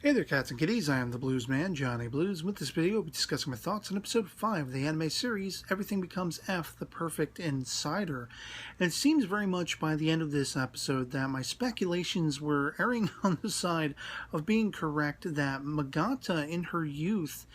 Hey there, cats and kitties. I am the Blues Man, Johnny Blues. With this video, we'll be discussing my thoughts on episode 5 of the anime series, Everything Becomes F, The Perfect Insider. And it seems very much by the end of this episode that my speculations were erring on the side of being correct, that Magata, in her youth,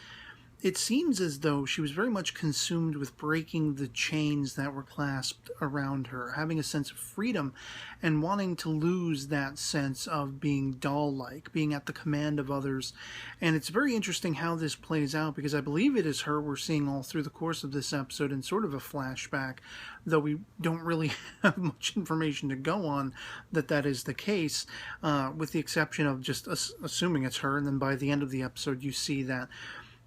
it seems as though she was very much consumed with breaking the chains that were clasped around her, having a sense of freedom and wanting to lose that sense of being doll-like, being at the command of others. And it's very interesting how this plays out, because I believe it is her we're seeing all through the course of this episode in sort of a flashback, though we don't really have much information to go on that is the case, with the exception of just assuming it's her. And then by the end of the episode, you see that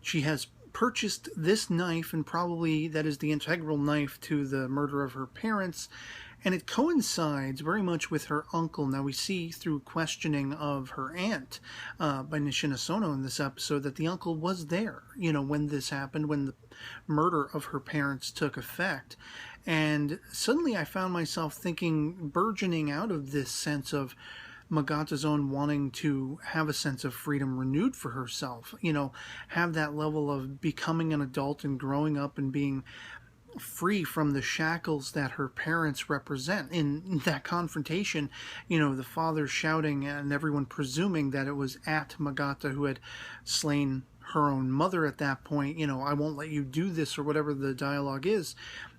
she has purchased this knife, and probably that is the integral knife to the murder of her parents, and it coincides very much with her uncle. Now we see through questioning of her aunt by Nishina Sono in this episode that the uncle was there, when this happened, when the murder of her parents took effect. And suddenly I found myself thinking, burgeoning out of this sense of Magata's own wanting to have a sense of freedom renewed for herself, have that level of becoming an adult and growing up and being free from the shackles that her parents represent. In that confrontation, the father shouting and everyone presuming that it was at Magata who had slain her own mother at that point, I won't let you do this, or whatever the dialogue is.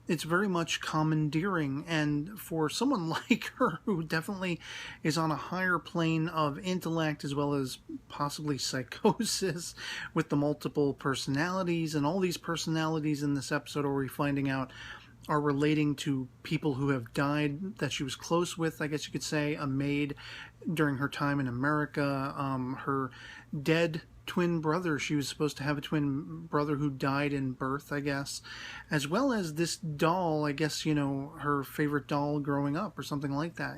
It's very much commandeering, and for someone like her, who definitely is on a higher plane of intellect as well as possibly psychosis with the multiple personalities, and all these personalities in this episode, are we finding out, are relating to people who have died that she was close with, I guess you could say, a maid during her time in America, her dead twin brother. She was supposed to have a twin brother who died in birth, I guess, as well as this doll, I guess, her favorite doll growing up or something like that,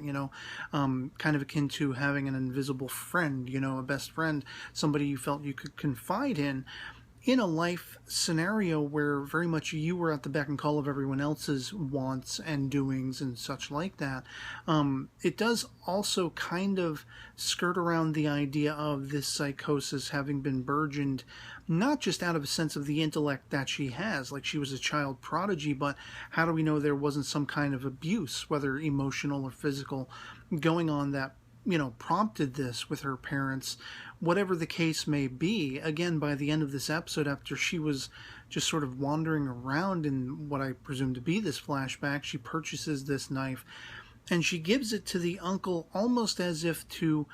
kind of akin to having an invisible friend, a best friend, somebody you felt you could confide in a life scenario where very much you were at the beck and call of everyone else's wants and doings and such like that. It does also kind of skirt around the idea of this psychosis having been burgeoned, not just out of a sense of the intellect that she has, like she was a child prodigy, but how do we know there wasn't some kind of abuse, whether emotional or physical, going on that prompted this with her parents, whatever the case may be. Again, by the end of this episode, after she was just sort of wandering around in what I presume to be this flashback, she purchases this knife and she gives it to the uncle, almost as if to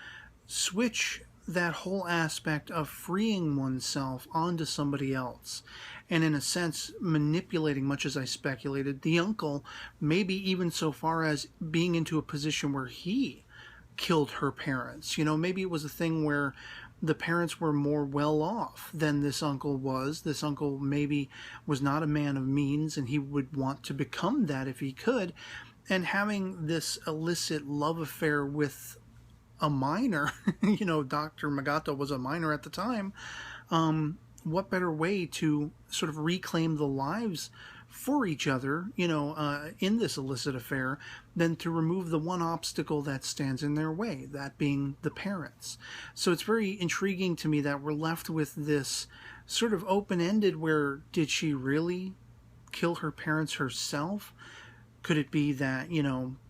switch that whole aspect of freeing oneself onto somebody else, and in a sense manipulating, much as I speculated, the uncle, maybe even so far as being into a position where he killed her parents. Maybe it was a thing where the parents were more well off than this uncle was. This uncle maybe was not a man of means, and he would want to become that if he could. And having this illicit love affair with a minor, Dr. Magata was a minor at the time. What better way to sort of reclaim the lives for each other, in this illicit affair, than to remove the one obstacle that stands in their way, that being the parents. So it's very intriguing to me that we're left with this sort of open-ended, where did she really kill her parents herself? Could it be that,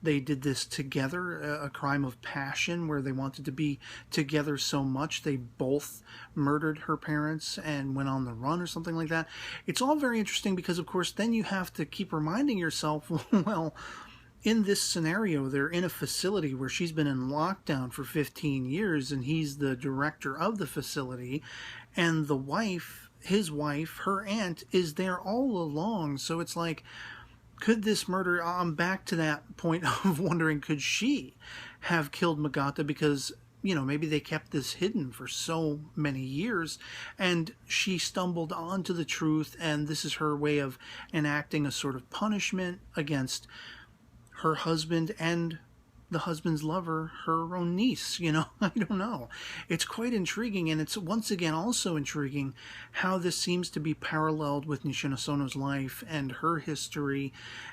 they did this together, a crime of passion where they wanted to be together so much they both murdered her parents and went on the run or something like that? It's all very interesting because, of course, then you have to keep reminding yourself, well, in this scenario, they're in a facility where she's been in lockdown for 15 years and he's the director of the facility, and the wife, his wife, her aunt, is there all along. So it's like, could this murder, I'm back to that point of wondering, could she have killed Magata because, maybe they kept this hidden for so many years and she stumbled onto the truth, and this is her way of enacting a sort of punishment against her husband and the husband's lover, her own niece, I don't know. It's quite intriguing, and it's once again also intriguing how this seems to be paralleled with Nishina Sono's life and her history,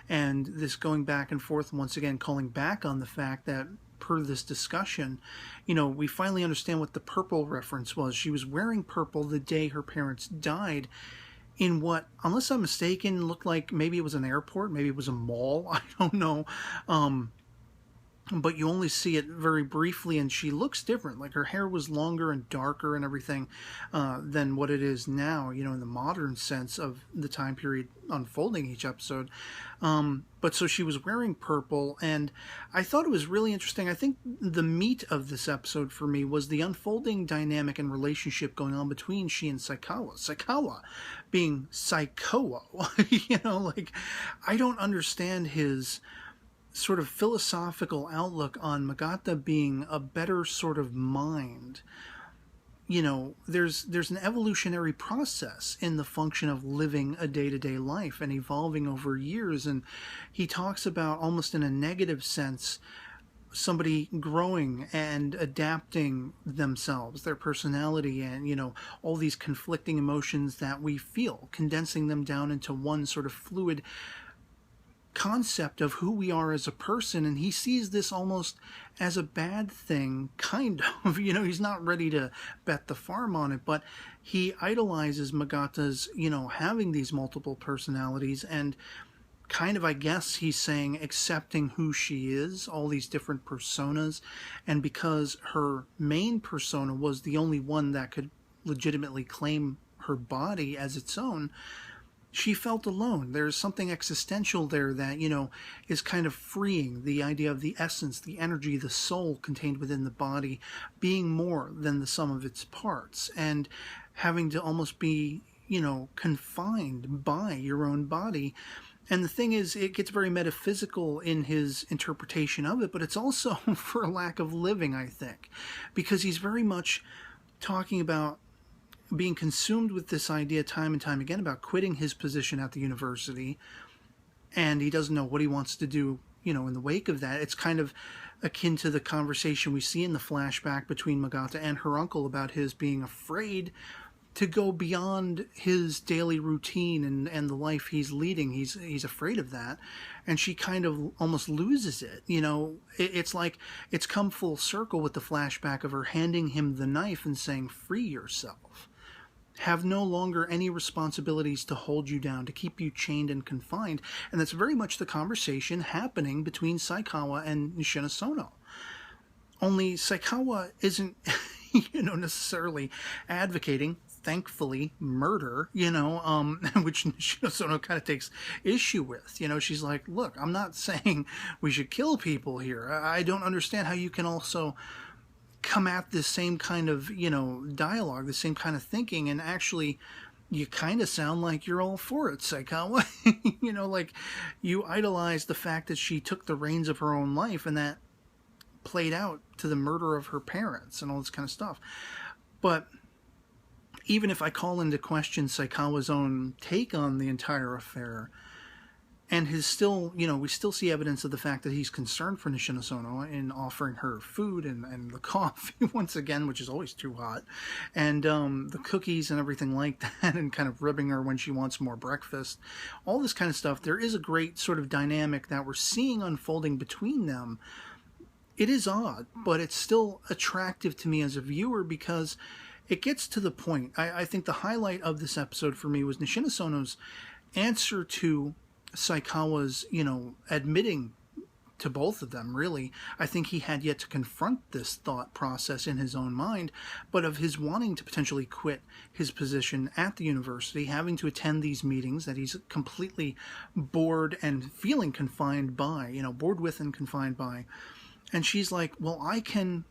and this going back and forth, once again calling back on the fact that per this discussion, we finally understand what the purple reference was. She was wearing purple the day her parents died in what, unless I'm mistaken, looked like maybe it was an airport, maybe it was a mall. I don't know. But you only see it very briefly, and she looks different. Like, her hair was longer and darker and everything than what it is now, in the modern sense of the time period unfolding each episode. But so she was wearing purple, and I thought it was really interesting. I think the meat of this episode for me was the unfolding dynamic and relationship going on between she and Saikawa. Saikawa being Saikoa, I don't understand his sort of philosophical outlook on Magata being a better sort of mind. There's an evolutionary process in the function of living a day-to-day life and evolving over years, and he talks about, almost in a negative sense, somebody growing and adapting themselves, their personality, and all these conflicting emotions that we feel, condensing them down into one sort of fluid concept of who we are as a person. And he sees this almost as a bad thing, kind of. He's not ready to bet the farm on it, but he idolizes Magata's having these multiple personalities, and kind of, I guess he's saying, accepting who she is, all these different personas. And because her main persona was the only one that could legitimately claim her body as its own, she felt alone. There's something existential there that, is kind of freeing. The idea of the essence, the energy, the soul contained within the body being more than the sum of its parts, and having to almost be, confined by your own body. And the thing is, it gets very metaphysical in his interpretation of it, but it's also for a lack of living, I think, because he's very much talking about being consumed with this idea time and time again about quitting his position at the university, and he doesn't know what he wants to do, in the wake of that. It's kind of akin to the conversation we see in the flashback between Magata and her uncle about his being afraid to go beyond his daily routine and the life he's leading. He's afraid of that, and she kind of almost loses it. It's like it's come full circle with the flashback of her handing him the knife and saying, "Free yourself. Have no longer any responsibilities to hold you down, to keep you chained and confined." And that's very much the conversation happening between Saikawa and Nishina Sono. Only Saikawa isn't, necessarily advocating, thankfully, murder, which Nishina Sono kind of takes issue with. She's like, look, I'm not saying we should kill people here. I don't understand how you can also come at this same kind of, dialogue, the same kind of thinking, and actually you kind of sound like you're all for it, Saikawa. Like, you idolize the fact that she took the reins of her own life, and that played out to the murder of her parents and all this kind of stuff. But even if I call into question Saikawa's own take on the entire affair, and his still, we still see evidence of the fact that he's concerned for Nishina Sono in offering her food and the coffee, once again, which is always too hot, and the cookies and everything like that, and kind of ribbing her when she wants more breakfast, all this kind of stuff. There is a great sort of dynamic that we're seeing unfolding between them. It is odd, but it's still attractive to me as a viewer because it gets to the point. I think the highlight of this episode for me was Nishina Sono's answer to Saikawa's, admitting to both of them, really. I think he had yet to confront this thought process in his own mind, but of his wanting to potentially quit his position at the university, having to attend these meetings that he's completely bored and feeling confined by, bored with and confined by. And she's like, well, I can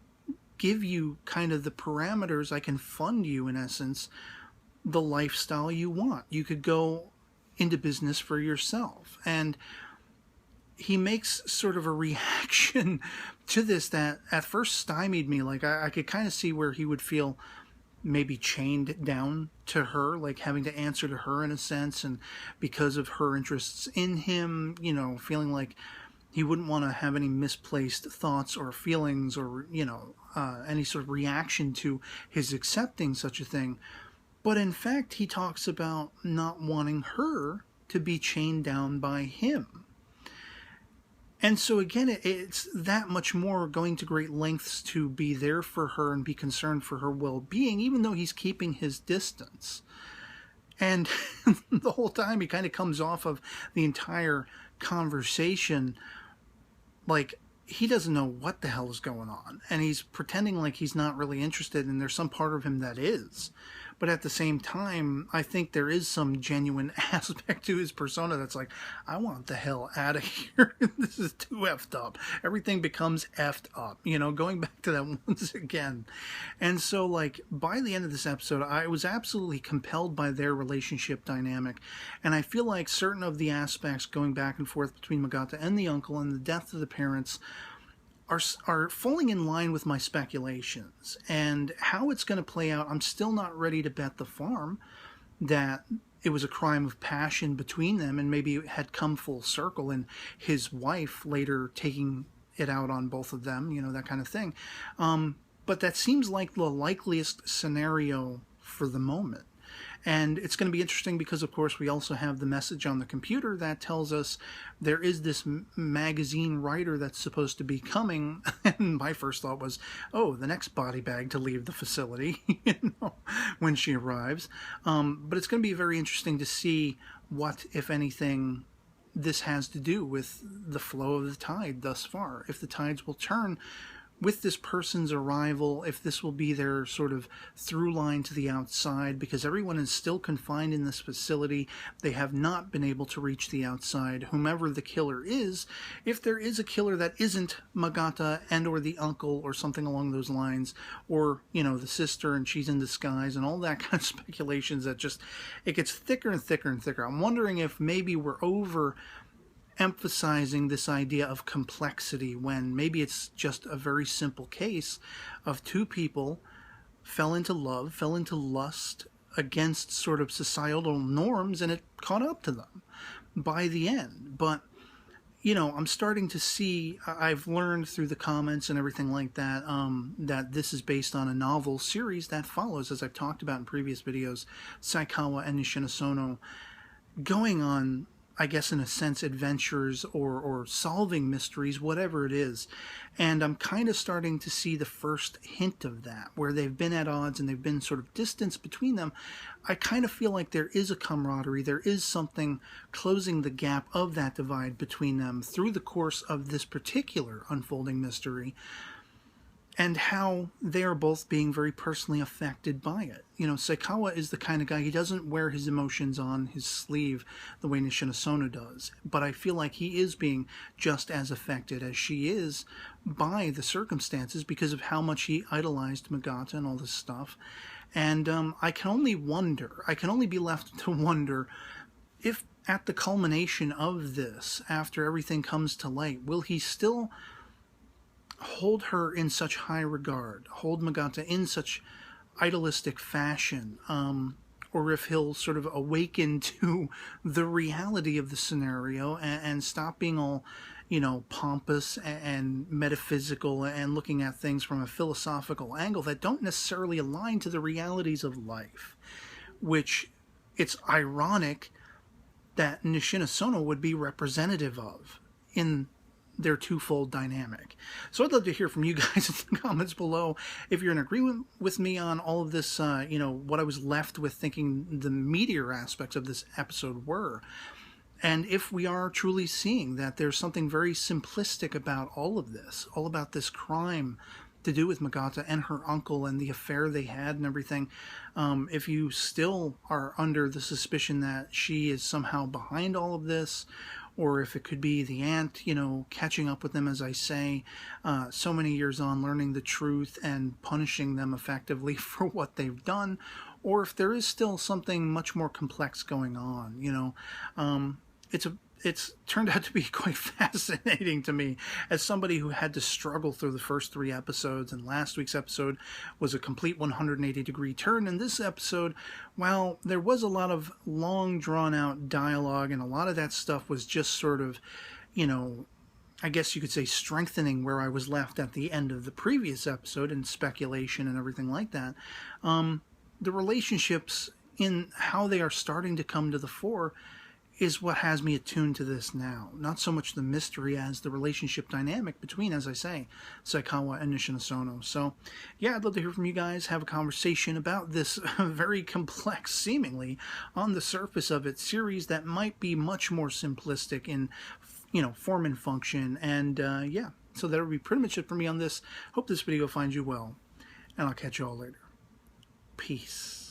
give you kind of the parameters, I can fund you, in essence, the lifestyle you want. You could go into business for yourself. And he makes sort of a reaction to this that at first stymied me. Like, I could kind of see where he would feel maybe chained down to her, like having to answer to her in a sense, and because of her interests in him, feeling like he wouldn't want to have any misplaced thoughts or feelings or, any sort of reaction to his accepting such a thing. But in fact, he talks about not wanting her to be chained down by him. And so again, it's that much more going to great lengths to be there for her and be concerned for her well-being, even though he's keeping his distance. And the whole time he kind of comes off of the entire conversation like he doesn't know what the hell is going on. And he's pretending like he's not really interested, and there's some part of him that is. But at the same time, I think there is some genuine aspect to his persona that's like, I want the hell out of here. This is too effed up. Everything becomes effed up, you know, going back to that once again. And so, like, by the end of this episode, I was absolutely compelled by their relationship dynamic. And I feel like certain of the aspects going back and forth between Magata and the uncle and the death of the parents are falling in line with my speculations. And how it's going to play out, I'm still not ready to bet the farm that it was a crime of passion between them, and maybe it had come full circle, and his wife later taking it out on both of them, you know, that kind of thing. But that seems like the likeliest scenario for the moment. And it's going to be interesting because, of course, we also have the message on the computer that tells us there is this magazine writer that's supposed to be coming. And my first thought was, oh, the next body bag to leave the facility, you know, when she arrives. But it's going to be very interesting to see what, if anything, this has to do with the flow of the tide thus far. If the tides will turn with this person's arrival, if this will be their sort of through line to the outside, because everyone is still confined in this facility. They have not been able to reach the outside. Whomever the killer is, if there is a killer that isn't Magata and or the uncle or something along those lines, or, you know, the sister and she's in disguise and all that kind of speculations that just, it gets thicker and thicker and thicker. I'm wondering if maybe we're over emphasizing this idea of complexity when maybe it's just a very simple case of two people fell into love, fell into lust against sort of societal norms, and it caught up to them by the end. But, you know, I'm starting to see, I've learned through the comments and everything like that, that this is based on a novel series that follows, as I've talked about in previous videos, Saikawa and Nishina Sono going on, I guess, in a sense, adventures or solving mysteries, whatever it is. And I'm kind of starting to see the first hint of that, where they've been at odds and they've been sort of distance between them. I kind of feel like there is a camaraderie, there is something closing the gap of that divide between them through the course of this particular unfolding mystery, and how they are both being very personally affected by it. You know, Saikawa is the kind of guy, he doesn't wear his emotions on his sleeve the way Nishina Sono does. But I feel like he is being just as affected as she is by the circumstances because of how much he idolized Magata and all this stuff. And I can only be left to wonder if at the culmination of this, after everything comes to light, will he still hold her in such high regard, hold Magata in such idealistic fashion, or if he'll sort of awaken to the reality of the scenario and stop being all, you know, pompous and metaphysical and looking at things from a philosophical angle that don't necessarily align to the realities of life, which it's ironic that Nishina Sono would be representative of in their twofold dynamic. So I'd love to hear from you guys in the comments below if you're in agreement with me on all of this, you know, what I was left with thinking the meatier aspects of this episode were. And if we are truly seeing that there's something very simplistic about all of this, all about this crime to do with Magata and her uncle and the affair they had and everything, if you still are under the suspicion that she is somehow behind all of this, or if it could be the aunt, you know, catching up with them, as I say, so many years on, learning the truth and punishing them effectively for what they've done, or if there is still something much more complex going on, you know. It's turned out to be quite fascinating to me as somebody who had to struggle through the first 3 episodes, and last week's episode was a complete 180-degree turn. And this episode, while there was a lot of long, drawn-out dialogue, and a lot of that stuff was just sort of, you know, I guess you could say strengthening where I was left at the end of the previous episode and speculation and everything like that, the relationships in how they are starting to come to the fore, is what has me attuned to this now. Not so much the mystery as the relationship dynamic between, as I say, Saikawa and Nishinosono. So, yeah, I'd love to hear from you guys, have a conversation about this very complex, seemingly, on the surface of it, series that might be much more simplistic in, form and function. And, yeah, so that'll be pretty much it for me on this. Hope this video finds you well, and I'll catch you all later. Peace.